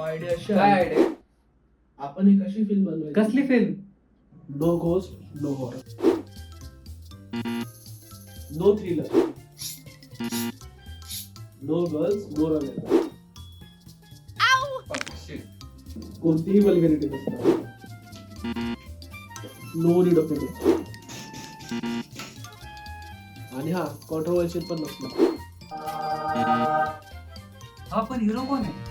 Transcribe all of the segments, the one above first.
Idea अशी काय आहे, आयडिया? आपण एक अशी फिल्म बनवायची, कसली film? No ghost no horror, no thriller, no girls no romance, कोणतीही वल्गॅरिटी नसणार, नो नीड ऑफ एडिट, आणि हा कॉन्ट्रोवर्शियल पण नसणार. हा पण हिरो कोण आहे?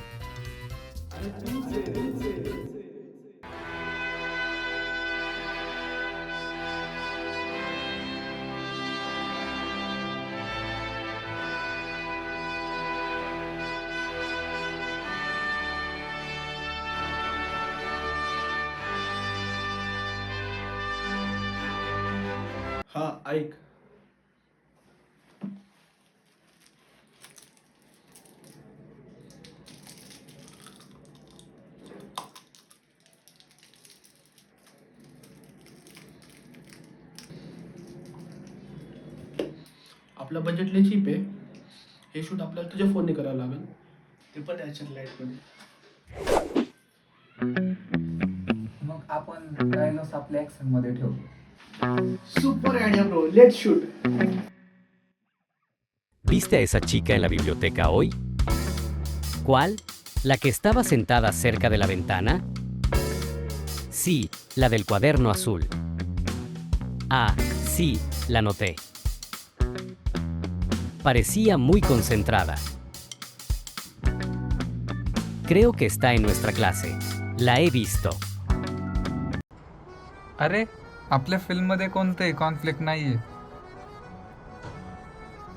हा ऐक, आपलं बजेट लय चीप आहे. हे शूट आपल्याला तुझ्या फोनने करावं लागेल, ते पण याच्यात लाईट मध्ये. मग आपण डायलॉग्स आपल्या ऍक्शन मध्ये ठेवू. Super idea bro, let's shoot. ¿Viste a esa chica en la biblioteca hoy? ¿Cuál? ¿La que estaba sentada cerca de la ventana? Sí, la del cuaderno azul. Ah, sí, la noté. Parecía muy concentrada. Creo que está en nuestra clase. La he visto. अरे आपल्या फिल्ममध्ये कोणतंही conflict नाहीये.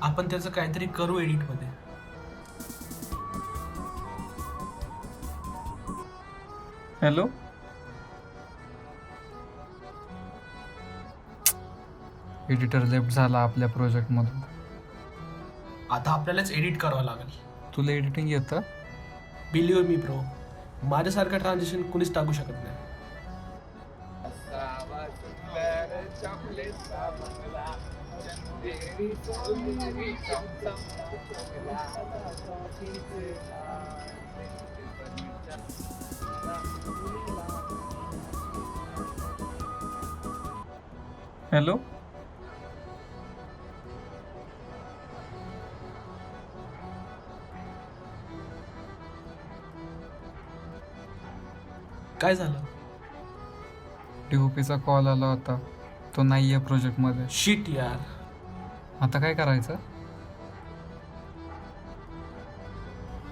आपण त्याचं काहीतरी करू edit मध्ये. हॅलो, एडिटर लेफ्ट झाला आपल्या प्रोजेक्ट मधून. आता आपल्यालाच एडिट करावं लागेल. तुला एडिटिंग येतं? बिलीव्ह मी ब्रो, माझ्यासारखं ट्रान्झिशन कुणीच टाकू शकत नाही. हॅलो, काय झालं? DOPचा कॉल आला होता, तो नाहीये प्रोजेक्ट मध्ये. शिट यार. आता काय करायचं?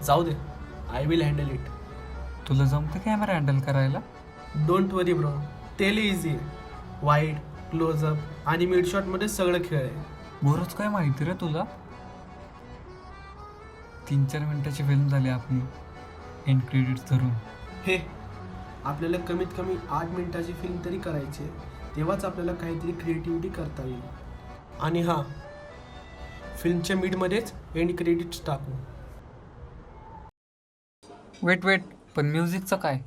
जाऊ दे, आय विल हँडल इट. तुला जमतं कॅमेरा हँडल करायला? डोंट वरी ब्रो, तेल इझी आहे. वाईड, क्लोजअप आणि मिड शॉट मध्ये सगळं खेळ आहे. बरंच काय माहिती रे तुला. 3-4 मिनिटाची फिल्म झाली आपली, एंड क्रेडिट्स धरून. हे, आपल्याला कमीत कमी 8 मिनिटाची फिल्म तरी करायची आहे, तेव्हाच आपल्याला काहीतरी क्रिएटिव्हिटी करता येईल. आणि हां, फिल्मच्या मिडमध्येच एंड क्रेडिट्स टाकू. वेट, पण म्युझिकचं काय?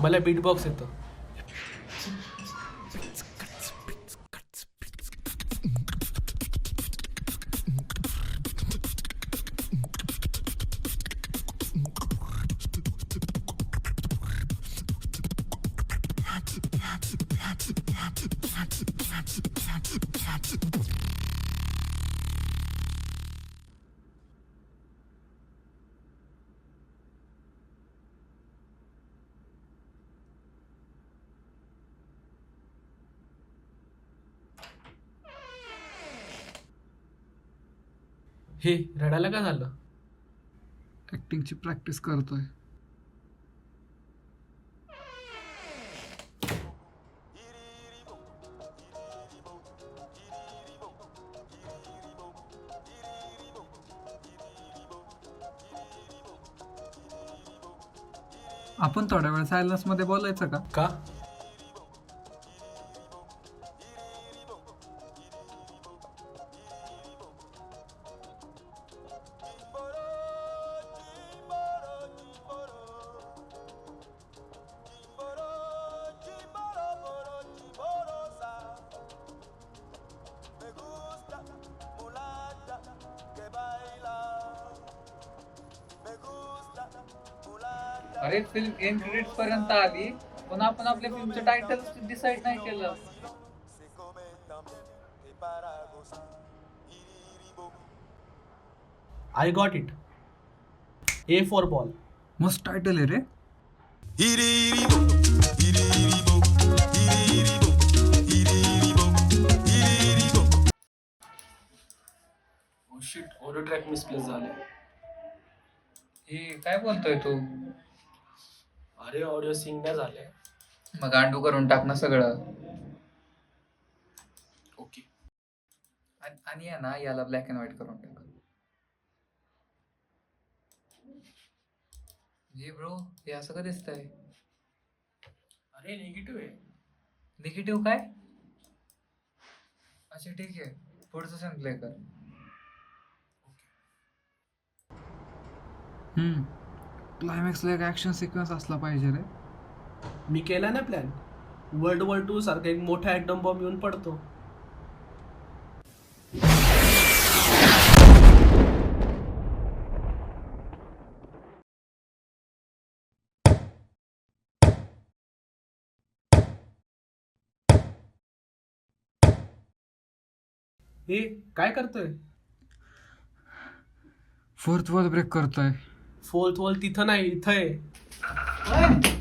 मला बीटबॉक्स येतो. हे रडायला का झालं? ऍक्टिंगची प्रॅक्टिस करतोय. आपण थोड्या वेळ सायलन्स मध्ये बोलायचं का? का? अरे फिल्म एंड क्रेडिट्स पर्यंत आली पण आपण आपल्या फिल्मचं टायटल डिसाईड नाही केलं. I got it. A for ball. मस्त टायटल आहे रे. शिट, ऑडिओ ट्रॅक मिसप्लेस झाले. हे काय बोलतोय तू? अरे ऑडिओ सिंग नाही झाले. मग गांडू करून टाक ना सगळं. ओके. आणि आहे ना याला ब्लॅक अँड व्हाईट करून टाक. हे ब्रो, हे असं का दिसतंय? अरे निगेटिव्ह आहे. निगेटिव्ह काय? अच्छा ठीक आहे, पुढचं सीन प्ले कर. क्लायमॅक्सला एक ॲक्शन सिक्वेन्स असला पाहिजे रे. मी केला ना प्लॅन. वर्ल्ड वॉर 2 सारखा एक मोठा ॲटम बॉम्ब येऊन पडतो. हे काय करतोय? फोर्थ वॉल ब्रेक करतोय. फोर्थ वॉल तिथं नाही, इथं आहे.